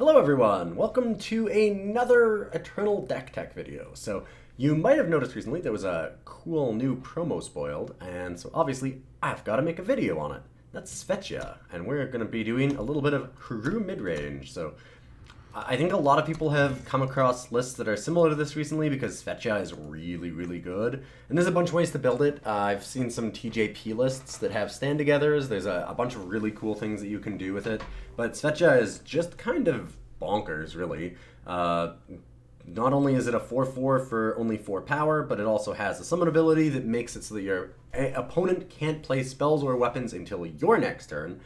Hello everyone! Welcome to another Eternal Deck Tech video. So you might have noticed recently there was a cool new promo spoiled, and so obviously I've got to make a video on it. That's Svetya, and we're going to be doing a little bit of Hooru Midrange. So I think a lot of people have come across lists that are similar to this recently because Svetya is really good. And there's a bunch of ways to build it. I've seen some TJP lists that have stand-togethers. There's a bunch of really cool things that you can do with it. But Svetya is just kind of bonkers, really. Not only is it a 4/4 for only 4 power, but it also has a summon ability that makes it so that your opponent can't play spells or weapons until your next turn.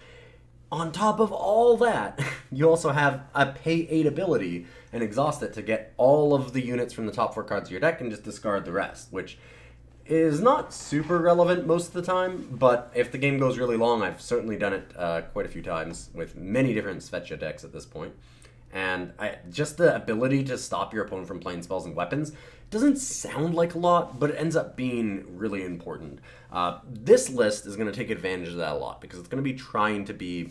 On top of all that, you also have a pay 8 ability and exhaust it to get all of the units from the top 4 cards of your deck and just discard the rest, which is not super relevant most of the time, but if the game goes really long, I've certainly done it quite a few times with many different Svetya decks at this point. And just the ability to stop your opponent from playing spells and weapons doesn't sound like a lot, but it ends up being really important. This list is going to take advantage of that a lot because it's going to be trying to be...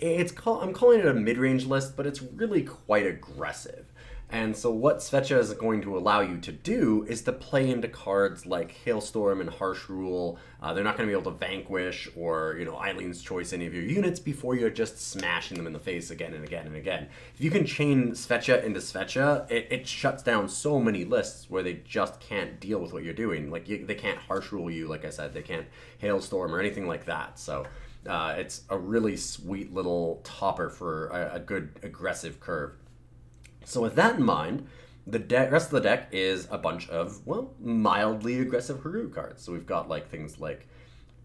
I'm calling it a mid-range list, but it's really quite aggressive. And so what Svetya is going to allow you to do is to play into cards like Hailstorm and Harsh Rule. They're not going to be able to vanquish or, Eileen's Choice any of your units before you're just smashing them in the face again and again and again. If you can chain Svetya into Svetya, it shuts down so many lists where they just can't deal with what you're doing. Like, they can't Harsh Rule you, like I said. They can't Hailstorm or anything like that. So it's a really sweet little topper for a good aggressive curve. So with that in mind, the rest of the deck is a bunch of, mildly aggressive Hooru cards. So we've got things like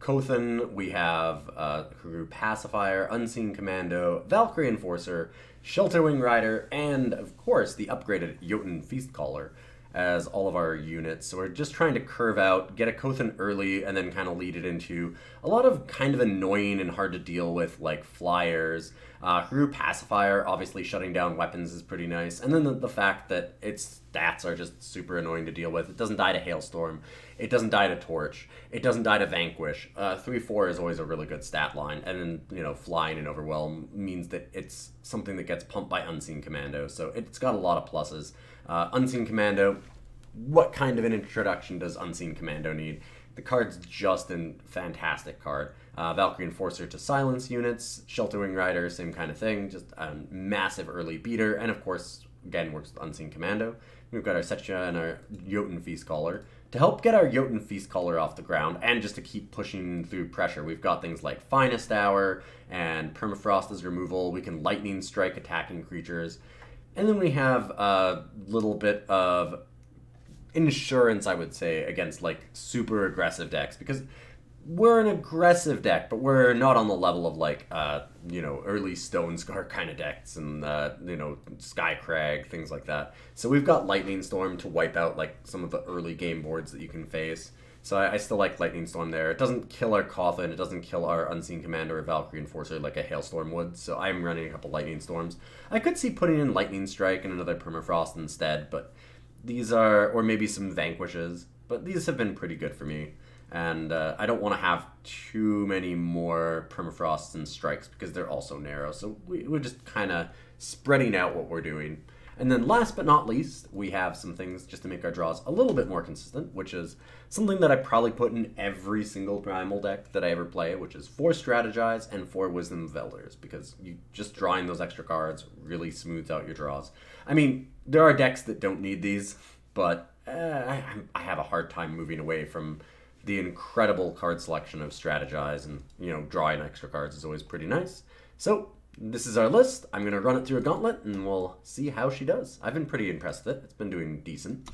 Kothon, we have Hooru Pacifier, Unseen Commando, Valkyrie Enforcer, Shelterwing Rider, and of course the upgraded Jotun Feastcaller as all of our units. So we're just trying to curve out, get a Kothon early, and then kind of lead it into a lot of kind of annoying and hard to deal with, like flyers. Hooru Pacifier, obviously shutting down weapons is pretty nice. And then the fact that its stats are just super annoying to deal with. It doesn't die to Hailstorm. It doesn't die to Torch. It doesn't die to Vanquish. 3/4 is always a really good stat line. And then, flying and Overwhelm means that it's something that gets pumped by Unseen Commando. So it's got a lot of pluses. Unseen Commando, what kind of an introduction does Unseen Commando need? The card's just a fantastic card. Valkyrie Enforcer to silence units, Shelterwing Rider, same kind of thing, just a massive early beater, and of course, again, works with Unseen Commando. We've got our Svetya and our Jotun Feastcaller. To help get our Jotun Feastcaller off the ground, and just to keep pushing through pressure, we've got things like Finest Hour and Permafrost as removal. We can Lightning Strike attacking creatures. And then we have a little bit of insurance, I would say, against super aggressive decks, because we're an aggressive deck, but we're not on the level of early Stone Scar kind of decks and Sky Crag, things like that. So we've got Lightning Storm to wipe out some of the early game boards that you can face. So I still like Lightning Storm there. It doesn't kill our Kothon, it doesn't kill our Unseen Commander or Valkyrie Enforcer like a Hailstorm would, so I'm running a couple Lightning Storms. I could see putting in Lightning Strike and another Permafrost instead, but these are, or maybe some Vanquishes, but these have been pretty good for me. And I don't want to have too many more Permafrosts and Strikes because they're also narrow, so we're just kind of spreading out what we're doing. And then last but not least, we have some things just to make our draws a little bit more consistent, which is something that I probably put in every single Primal deck that I ever play, which is 4 Strategize and 4 Wisdom of Elders, because you just drawing those extra cards really smooths out your draws. I mean, there are decks that don't need these, but I have a hard time moving away from the incredible card selection of Strategize, and, drawing extra cards is always pretty nice. So this is our list. I'm going to run it through a gauntlet, and we'll see how she does. I've been pretty impressed with it. It's been doing decent.